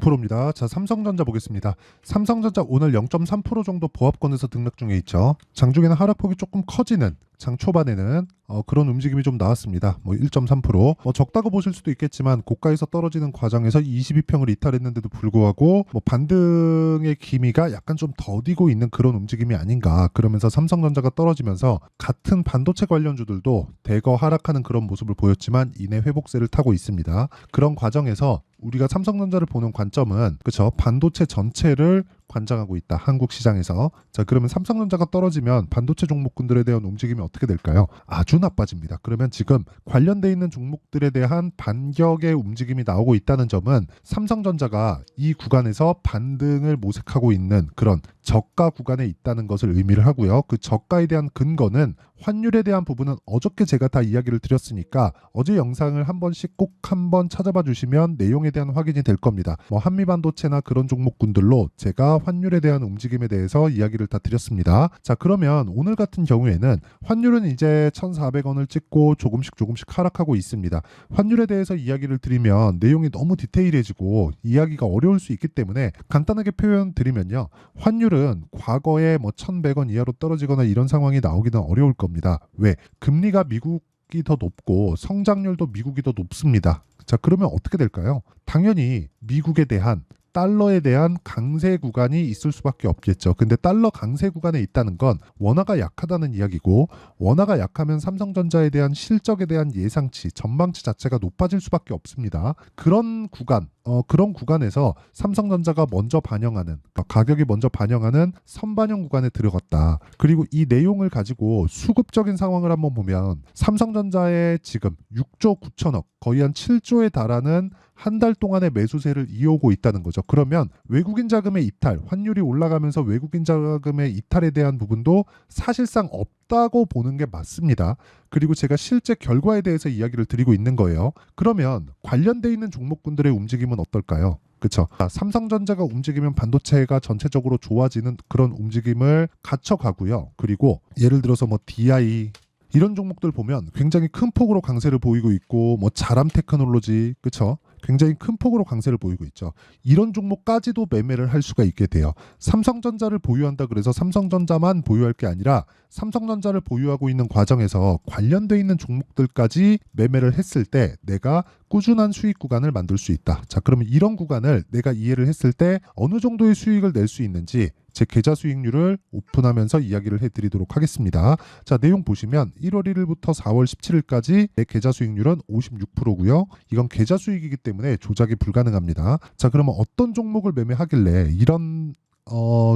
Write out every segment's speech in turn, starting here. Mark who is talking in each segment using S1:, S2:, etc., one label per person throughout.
S1: 9%입니다. 자, 삼성전자 보겠습니다. 삼성전자 오늘 0.3% 정도 보합권에서 등락 중에 있죠. 장중에는 하락폭이 조금 커지는, 장 초반에는 그런 움직임이 좀 나왔습니다. 1.3%. 적다고 보실 수도 있겠지만 고가에서 떨어지는 과정에서 22평을 이탈했는데도 불구하고 반등의 기미가 약간 좀 더디고 있는 그런 움직임이 아닌가. 그러면서 삼성전자가 떨어지면서 같은 반도체 관련주들도 대거 하락하는 그런 모습을 보였지만 이내 회복세를 타고 있습니다. 그런 과정에서 우리가 삼성전자를 보는 관점은 그렇죠. 반도체 전체를 관장하고 있다. 한국 시장에서. 자, 그러면 삼성전자가 떨어지면 반도체 종목군들에 대한 움직임이 어떻게 될까요? 아주 나빠집니다. 그러면 지금 관련돼 있는 종목들에 대한 반격의 움직임이 나오고 있다는 점은 삼성전자가 이 구간에서 반등을 모색하고 있는 그런 저가 구간에 있다는 것을 의미를 하고요. 그 저가에 대한 근거는 환율에 대한 부분은 어저께 제가 다 이야기를 드렸으니까 어제 영상을 한 번씩 꼭 한번 찾아봐 주시면 내용에 대한 확인이 될 겁니다. 한미반도체나 그런 종목군들로 제가 환율에 대한 움직임에 대해서 이야기를 다 드렸습니다. 자, 그러면 오늘 같은 경우에는 환율은 이제 1,400원을 찍고 조금씩 하락하고 있습니다. 환율에 대해서 이야기를 드리면 내용이 너무 디테일해지고 이야기가 어려울 수 있기 때문에 간단하게 표현 드리면요. 환율은 과거에 1,100원 이하로 떨어지거나 이런 상황이 나오기는 어려울 겁니다. 왜? 금리가 미국이 더 높고 성장률도 미국이 더 높습니다. 자, 그러면 어떻게 될까요? 당연히 미국에 대한 달러에 대한 강세 구간이 있을 수밖에 없겠죠. 근데 달러 강세 구간에 있다는 건 원화가 약하다는 이야기고, 원화가 약하면 삼성전자에 대한 실적에 대한 예상치, 전망치 자체가 높아질 수밖에 없습니다. 그런 구간, 그런 구간에서 삼성전자가 먼저 반영하는, 가격이 먼저 반영하는 선반영 구간에 들어갔다. 그리고 이 내용을 가지고 수급적인 상황을 한번 보면 삼성전자의 지금 6조 9천억, 거의 한 7조에 달하는 한 달 동안의 매수세를 이어오고 있다는 거죠. 그러면 외국인 자금의 이탈, 환율이 올라가면서 외국인 자금의 이탈에 대한 부분도 사실상 없다고 보는 게 맞습니다. 그리고 제가 실제 결과에 대해서 이야기를 드리고 있는 거예요. 그러면 관련돼 있는 종목군들의 움직임은 어떨까요? 그렇죠. 삼성전자가 움직이면 반도체가 전체적으로 좋아지는 그런 움직임을 갖춰가고요. 그리고 예를 들어서 DI 이런 종목들 보면 굉장히 큰 폭으로 강세를 보이고 있고, 자람 테크놀로지, 그렇죠? 굉장히 큰 폭으로 강세를 보이고 있죠. 이런 종목까지도 매매를 할 수가 있게 돼요. 삼성전자를 보유한다 그래서 삼성전자만 보유할 게 아니라 삼성전자를 보유하고 있는 과정에서 관련돼 있는 종목들까지 매매를 했을 때 내가 꾸준한 수익 구간을 만들 수 있다. 자, 그러면 이런 구간을 내가 이해를 했을 때 어느 정도의 수익을 낼 수 있는지 제 계좌 수익률을 오픈하면서 이야기를 해드리도록 하겠습니다. 자, 내용 보시면 1월 1일부터 4월 17일까지 내 계좌 수익률은 56%고요. 이건 계좌 수익이기 때문에 조작이 불가능합니다. 자, 그러면 어떤 종목을 매매하길래 이런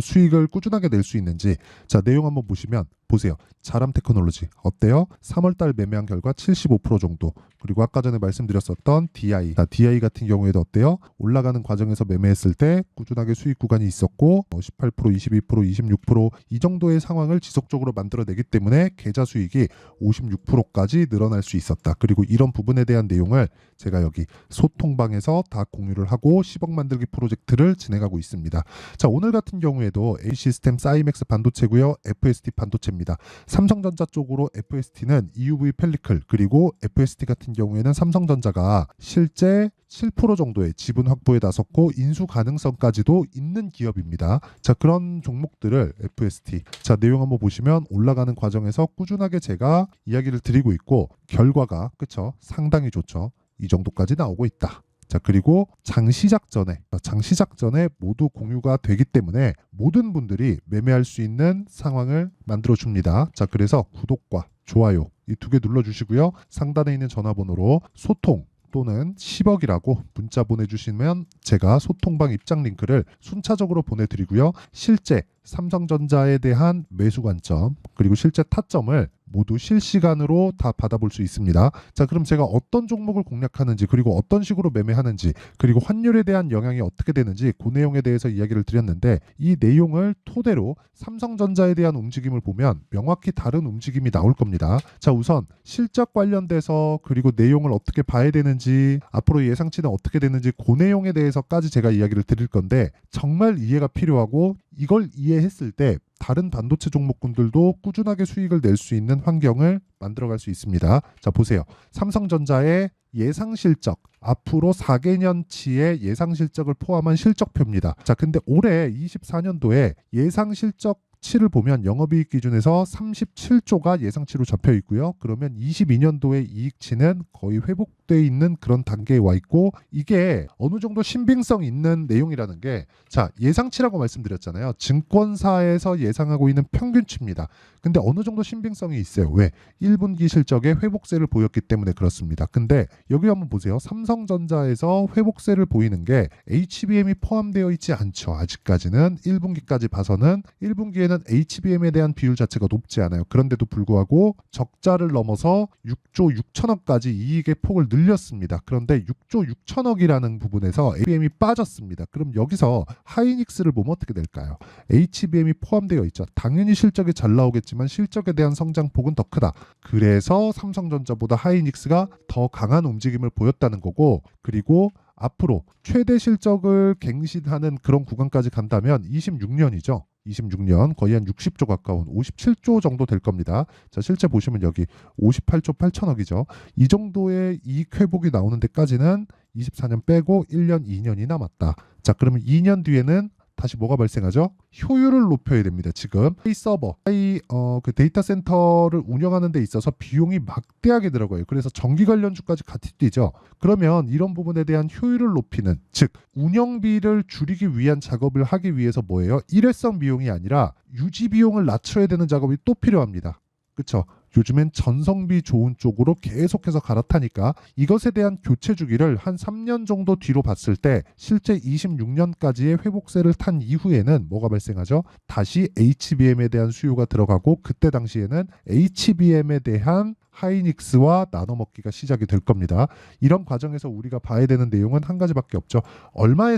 S1: 수익을 꾸준하게 낼 수 있는지, 자, 내용 한번 보세요. 자람 테크놀로지 어때요? 3월달 매매한 결과 75% 정도. 그리고 아까 전에 말씀드렸었던 DI, DI 같은 경우에도 어때요? 올라가는 과정에서 매매했을 때 꾸준하게 수익 구간이 있었고 18%, 22%, 26%이 정도의 상황을 지속적으로 만들어내기 때문에 계좌 수익이 56%까지 늘어날 수 있었다. 그리고 이런 부분에 대한 내용을 제가 여기 소통방에서 다 공유를 하고 10억 만들기 프로젝트를 진행하고 있습니다. 자, 오늘 같은 경우에도 A시스템 사이맥스 반도체고요. FST 반도체입니다. 삼성전자 쪽으로 FST는 EUV 펠리클, 그리고 FST 같은 경우에는 삼성전자가 실제 7% 정도의 지분 확보에 나섰고 인수 가능성까지도 있는 기업입니다. 자, 그런 종목들을 FST, 자, 내용 한번 보시면 올라가는 과정에서 꾸준하게 제가 이야기를 드리고 있고 결과가 그쵸? 상당히 좋죠. 이 정도까지 나오고 있다. 자, 그리고 장 시작 전에 모두 공유가 되기 때문에 모든 분들이 매매할 수 있는 상황을 만들어 줍니다. 자, 그래서 구독과 좋아요 이 두 개 눌러주시고요. 상단에 있는 전화번호로 소통 또는 10억이라고 문자 보내주시면 제가 소통방 입장 링크를 순차적으로 보내드리고요. 실제 삼성전자에 대한 매수 관점 그리고 실제 타점을 모두 실시간으로 다 받아볼 수 있습니다. 자, 그럼 제가 어떤 종목을 공략하는지, 그리고 어떤 식으로 매매하는지, 그리고 환율에 대한 영향이 어떻게 되는지 그 내용에 대해서 이야기를 드렸는데, 이 내용을 토대로 삼성전자에 대한 움직임을 보면 명확히 다른 움직임이 나올 겁니다. 자, 우선 실적 관련돼서 그리고 내용을 어떻게 봐야 되는지, 앞으로 예상치는 어떻게 되는지 그 내용에 대해서까지 제가 이야기를 드릴 건데, 정말 이해가 필요하고 이걸 이해했을 때 다른 반도체 종목군들도 꾸준하게 수익을 낼 수 있는 환경을 만들어갈 수 있습니다. 자, 보세요. 삼성전자의 예상 실적, 앞으로 4개년치의 예상 실적을 포함한 실적표입니다. 자, 근데 올해 24년도에 예상 실적치를 보면 영업이익 기준에서 37조가 예상치로 잡혀 있고요. 그러면 22년도의 이익치는 거의 회복돼 있는 그런 단계에 와 있고, 이게 어느 정도 신빙성 있는 내용이라는 게, 자, 예상치라고 말씀드렸잖아요. 증권사에서 예상하고 있는 평균치입니다. 근데 어느 정도 신빙성이 있어요. 왜? 1분기 실적에 회복세를 보였기 때문에 그렇습니다. 근데 여기 한번 보세요. 삼성전자에서 회복세를 보이는 게 HBM이 포함되어 있지 않죠. 아직까지는 1분기까지 봐서는 1분기에는 HBM에 대한 비율 자체가 높지 않아요. 그런데도 불구하고 적자를 넘어서 6조 6천억까지 이익의 폭을 늘렸습니다. 그런데 6조 6천억이라는 부분에서 HBM이 빠졌습니다. 그럼 여기서 하이닉스를 보면 어떻게 될까요? HBM이 포함되어 있죠. 당연히 실적이 잘 나오겠지만 실적에 대한 성장폭은 더 크다. 그래서 삼성전자보다 하이닉스가 더 강한 움직임을 보였다는 거고, 그리고 앞으로 최대 실적을 갱신하는 그런 구간까지 간다면 26년이죠. 26년 거의 한 60조 가까운 57조 정도 될 겁니다. 자, 실제 보시면 여기 58조 8천억이죠. 이 정도의 이익 회복이 나오는 데까지는 24년 빼고 1년, 2년이 남았다. 자, 그러면 2년 뒤에는 다시 뭐가 발생하죠? 효율을 높여야 됩니다. 지금 이 서버, 그 데이터 센터를 운영하는 데 있어서 비용이 막대하게 들어가요. 그래서 전기 관련주까지 같이 뛰죠. 그러면 이런 부분에 대한 효율을 높이는, 즉 운영비를 줄이기 위한 작업을 하기 위해서 뭐예요? 일회성 비용이 아니라 유지 비용을 낮춰야 되는 작업이 또 필요합니다. 그렇죠? 요즘엔 전성비 좋은 쪽으로 계속해서 갈아타니까 이것에 대한 교체 주기를 한 3년 정도 뒤로 봤을 때 실제 26년까지의 회복세를 탄 이후에는 뭐가 발생하죠? 다시 HBM에 대한 수요가 들어가고, 그때 당시에는 HBM에 대한 하이닉스와 나눠먹기가 시작이 될 겁니다. 이런 과정에서 우리가 봐야 되는 내용은 한 가지밖에 없죠. 얼마에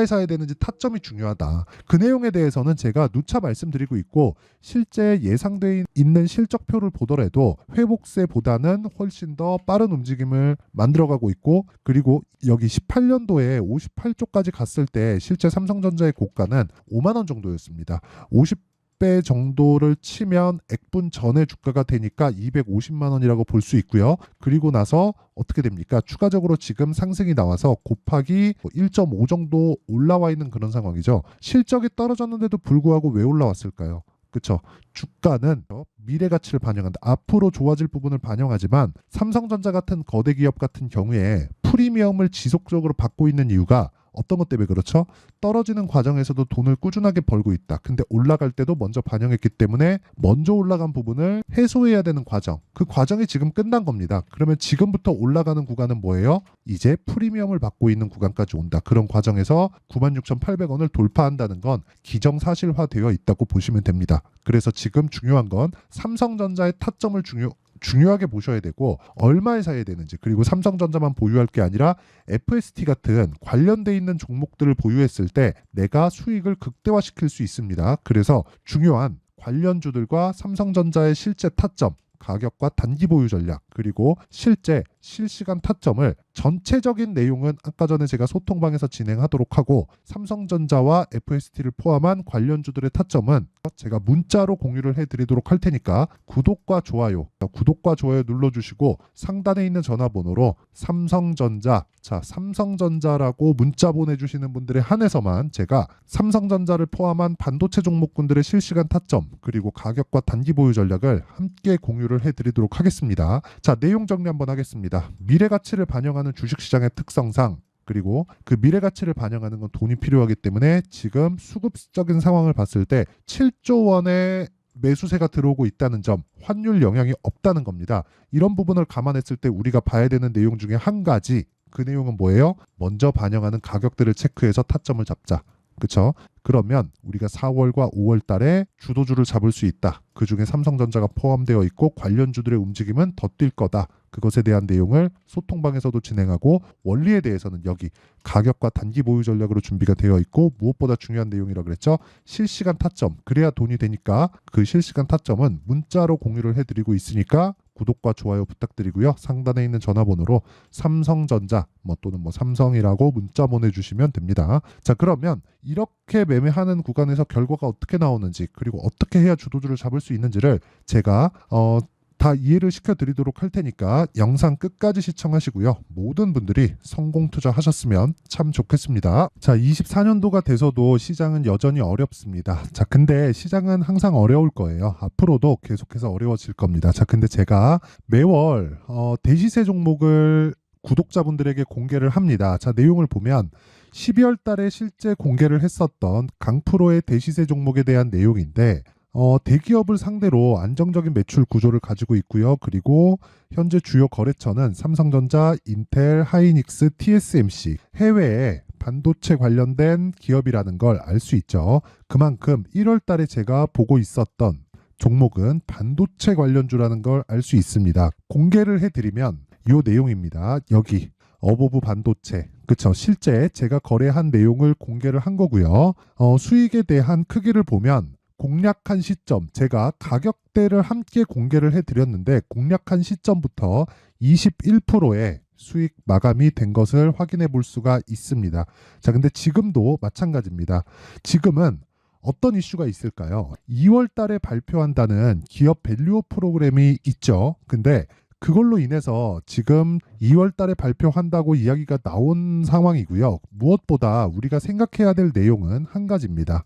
S1: 사야 되는지 타점이 중요하다. 그 내용에 대해서는 제가 누차 말씀드리고 있고, 실제 예상되어 있는 실적표를 보더라도 회복세보다는 훨씬 더 빠른 움직임을 만들어가고 있고, 그리고 여기 18년도에 58조까지 갔을 때 실제 삼성전자의 고가는 5만 원 정도였습니다. 50배 정도를 치면 액분 전의 주가가 되니까 250만 원이라고 볼 수 있고요. 그리고 나서 어떻게 됩니까? 추가적으로 지금 상승이 나와서 곱하기 1.5 정도 올라와 있는 그런 상황이죠. 실적이 떨어졌는데도 불구하고 왜 올라왔을까요? 그렇죠. 주가는 미래 가치를 반영한다. 앞으로 좋아질 부분을 반영하지만 삼성전자 같은 거대 기업 같은 경우에 프리미엄을 지속적으로 받고 있는 이유가 어떤 것 때문에 그렇죠? 떨어지는 과정에서도 돈을 꾸준하게 벌고 있다. 근데 올라갈 때도 먼저 반영했기 때문에 먼저 올라간 부분을 해소해야 되는 과정. 그 과정이 지금 끝난 겁니다. 그러면 지금부터 올라가는 구간은 뭐예요? 이제 프리미엄을 받고 있는 구간까지 온다. 그런 과정에서 96,800원을 돌파한다는 건 기정사실화되어 있다고 보시면 됩니다. 그래서 지금 중요한 건 삼성전자의 타점을 중요하게 보셔야 되고, 얼마에 사야 되는지, 그리고 삼성전자만 보유할 게 아니라 FST 같은 관련돼 있는 종목들을 보유했을 때 내가 수익을 극대화시킬 수 있습니다. 그래서 중요한 관련주들과 삼성전자의 실제 타점, 가격과 단기 보유 전략, 그리고 실제 실시간 타점을, 전체적인 내용은 아까 전에 제가 소통방에서 진행하도록 하고, 삼성전자와 FST를 포함한 관련주들의 타점은 제가 문자로 공유를 해드리도록 할 테니까 구독과 좋아요 눌러주시고 상단에 있는 전화번호로 삼성전자라고 문자 보내주시는 분들에 한해서만 제가 삼성전자를 포함한 반도체 종목군들의 실시간 타점, 그리고 가격과 단기 보유 전략을 함께 공유를 해드리도록 하겠습니다. 자, 내용 정리 한번 하겠습니다. 미래 가치를 반영하는 주식시장의 특성상, 그리고 그 미래 가치를 반영하는 건 돈이 필요하기 때문에 지금 수급적인 상황을 봤을 때 7조 원의 매수세가 들어오고 있다는 점, 환율 영향이 없다는 겁니다. 이런 부분을 감안했을 때 우리가 봐야 되는 내용 중에 한 가지, 그 내용은 뭐예요? 먼저 반영하는 가격들을 체크해서 타점을 잡자. 그렇죠? 그러면 우리가 4월과 5월 달에 주도주를 잡을 수 있다. 그중에 삼성전자가 포함되어 있고 관련주들의 움직임은 더 뛸 거다. 그것에 대한 내용을 소통방에서도 진행하고, 원리에 대해서는 여기 가격과 단기 보유 전략으로 준비가 되어 있고, 무엇보다 중요한 내용이라고 그랬죠. 실시간 타점, 그래야 돈이 되니까 그 실시간 타점은 문자로 공유를 해드리고 있으니까 구독과 좋아요 부탁드리고요. 상단에 있는 전화번호로 삼성전자 또는 삼성이라고 문자 보내주시면 됩니다. 자, 그러면 이렇게 매매하는 구간에서 결과가 어떻게 나오는지, 그리고 어떻게 해야 주도주를 잡을 수 있는지를 제가 다 이해를 시켜드리도록 할 테니까 영상 끝까지 시청하시고요. 모든 분들이 성공 투자하셨으면 참 좋겠습니다. 자, 24년도가 돼서도 시장은 여전히 어렵습니다. 자, 근데 시장은 항상 어려울 거예요. 앞으로도 계속해서 어려워질 겁니다. 자, 근데 제가 매월 대시세 종목을 구독자분들에게 공개를 합니다. 자, 내용을 보면 12월 달에 실제 공개를 했었던 강프로의 대시세 종목에 대한 내용인데, 대기업을 상대로 안정적인 매출 구조를 가지고 있고요. 그리고 현재 주요 거래처는 삼성전자, 인텔, 하이닉스, TSMC, 해외에 반도체 관련된 기업이라는 걸 알 수 있죠. 그만큼 1월 달에 제가 보고 있었던 종목은 반도체 관련주라는 걸 알 수 있습니다. 공개를 해드리면 이 내용입니다. 여기 어보브 반도체, 그쵸? 실제 제가 거래한 내용을 공개를 한 거고요. 수익에 대한 크기를 보면 공략한 시점, 제가 가격대를 함께 공개를 해드렸는데 공략한 시점부터 21%의 수익 마감이 된 것을 확인해 볼 수가 있습니다. 자, 근데 지금도 마찬가지입니다. 지금은 어떤 이슈가 있을까요? 2월 달에 발표한다는 기업 밸류업 프로그램이 있죠. 근데 그걸로 인해서 지금 2월 달에 발표한다고 이야기가 나온 상황이고요. 무엇보다 우리가 생각해야 될 내용은 한 가지입니다.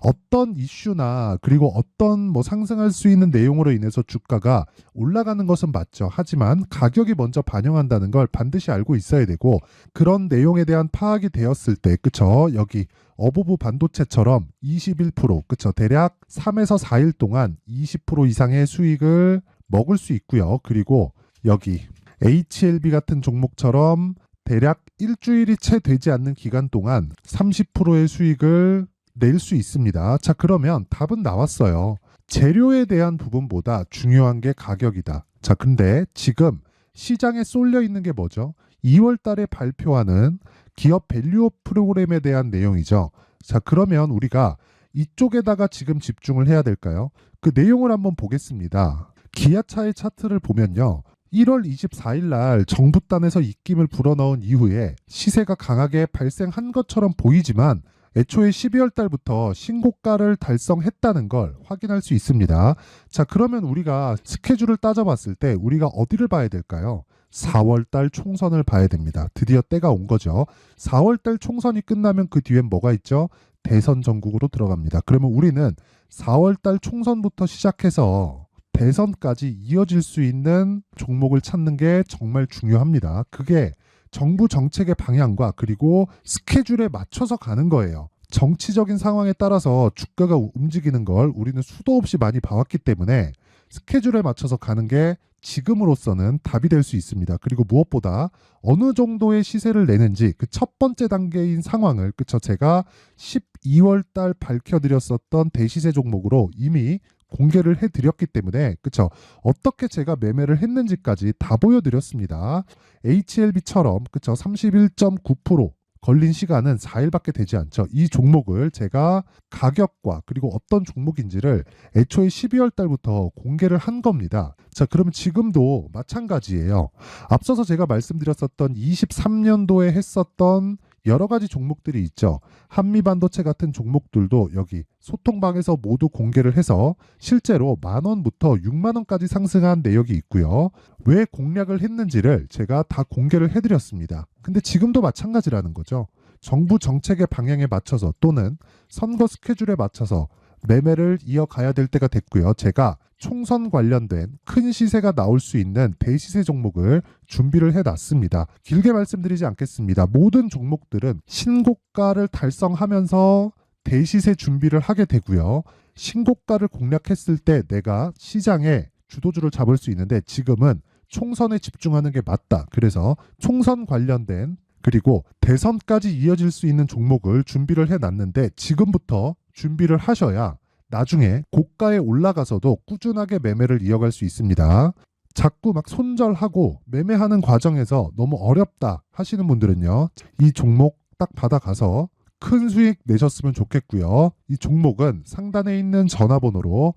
S1: 어떤 이슈나 그리고 어떤 상승할 수 있는 내용으로 인해서 주가가 올라가는 것은 맞죠. 하지만 가격이 먼저 반영한다는 걸 반드시 알고 있어야 되고, 그런 내용에 대한 파악이 되었을 때, 그쵸? 여기 어보브 반도체처럼 21%, 그쵸? 대략 3에서 4일 동안 20% 이상의 수익을 먹을 수 있고요. 그리고 여기 HLB 같은 종목처럼 대략 일주일이 채 되지 않는 기간 동안 30%의 수익을 낼 수 있습니다. 자, 그러면 답은 나왔어요. 재료에 대한 부분보다 중요한 게 가격이다. 자, 근데 지금 시장에 쏠려 있는 게 뭐죠? 2월 달에 발표하는 기업 밸류업 프로그램에 대한 내용이죠. 자, 그러면 우리가 이쪽에다가 지금 집중을 해야 될까요? 그 내용을 한번 보겠습니다. 기아차의 차트를 보면요. 1월 24일 날 정부단에서 입김을 불어넣은 이후에 시세가 강하게 발생한 것처럼 보이지만 애초에 12월 달부터 신고가를 달성했다는 걸 확인할 수 있습니다. 자, 그러면 우리가 스케줄을 따져봤을 때 우리가 어디를 봐야 될까요? 4월 달 총선을 봐야 됩니다. 드디어 때가 온 거죠. 4월 달 총선이 끝나면 그 뒤엔 뭐가 있죠? 대선 전국으로 들어갑니다. 그러면 우리는 4월 달 총선부터 시작해서 대선까지 이어질 수 있는 종목을 찾는 게 정말 중요합니다. 그게 정부 정책의 방향과 그리고 스케줄에 맞춰서 가는 거예요. 정치적인 상황에 따라서 주가가 움직이는 걸 우리는 수도 없이 많이 봐왔기 때문에 스케줄에 맞춰서 가는 게 지금으로서는 답이 될 수 있습니다. 그리고 무엇보다 어느 정도의 시세를 내는지 그 첫 번째 단계인 상황을, 그쵸? 제가 12월 달 밝혀드렸었던 대시세 종목으로 이미 공개를 해드렸기 때문에, 그쵸? 어떻게 제가 매매를 했는지까지 다 보여드렸습니다. HLB처럼, 그쵸? 31.9% 걸린 시간은 4일밖에 되지 않죠. 이 종목을 제가 가격과 그리고 어떤 종목인지를 애초에 12월 달부터 공개를 한 겁니다. 자, 그러면 지금도 마찬가지예요. 앞서서 제가 말씀드렸었던 23년도에 했었던 여러 가지 종목들이 있죠. 한미반도체 같은 종목들도 여기 소통방에서 모두 공개를 해서 실제로 10,000원부터 60,000원까지 상승한 내역이 있고요. 왜 공략을 했는지를 제가 다 공개를 해드렸습니다. 근데 지금도 마찬가지라는 거죠. 정부 정책의 방향에 맞춰서 또는 선거 스케줄에 맞춰서 매매를 이어가야 될 때가 됐고요. 제가 총선 관련된 큰 시세가 나올 수 있는 대시세 종목을 준비를 해놨습니다. 길게 말씀드리지 않겠습니다. 모든 종목들은 신고가를 달성하면서 대시세 준비를 하게 되고요. 신고가를 공략했을 때 내가 시장에 주도주를 잡을 수 있는데 지금은 총선에 집중하는 게 맞다. 그래서 총선 관련된 그리고 대선까지 이어질 수 있는 종목을 준비를 해놨는데 지금부터 준비를 하셔야 나중에 고가에 올라가서도 꾸준하게 매매를 이어갈 수 있습니다. 자꾸 막 손절하고 매매하는 과정에서 너무 어렵다 하시는 분들은요. 이 종목 딱 받아가서 큰 수익 내셨으면 좋겠고요. 이 종목은 상단에 있는 전화번호로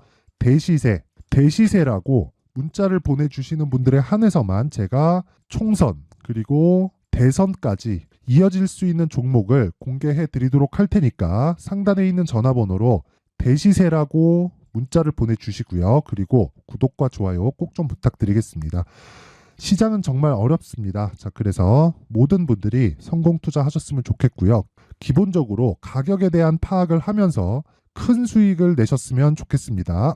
S1: 대시세라고 문자를 보내주시는 분들에 한해서만 제가 총선 그리고 대선까지 이어질 수 있는 종목을 공개해 드리도록 할 테니까 상단에 있는 전화번호로 대시세라고 문자를 보내주시고요. 그리고 구독과 좋아요 꼭 좀 부탁드리겠습니다. 시장은 정말 어렵습니다. 자, 그래서 모든 분들이 성공 투자하셨으면 좋겠고요. 기본적으로 가격에 대한 파악을 하면서 큰 수익을 내셨으면 좋겠습니다.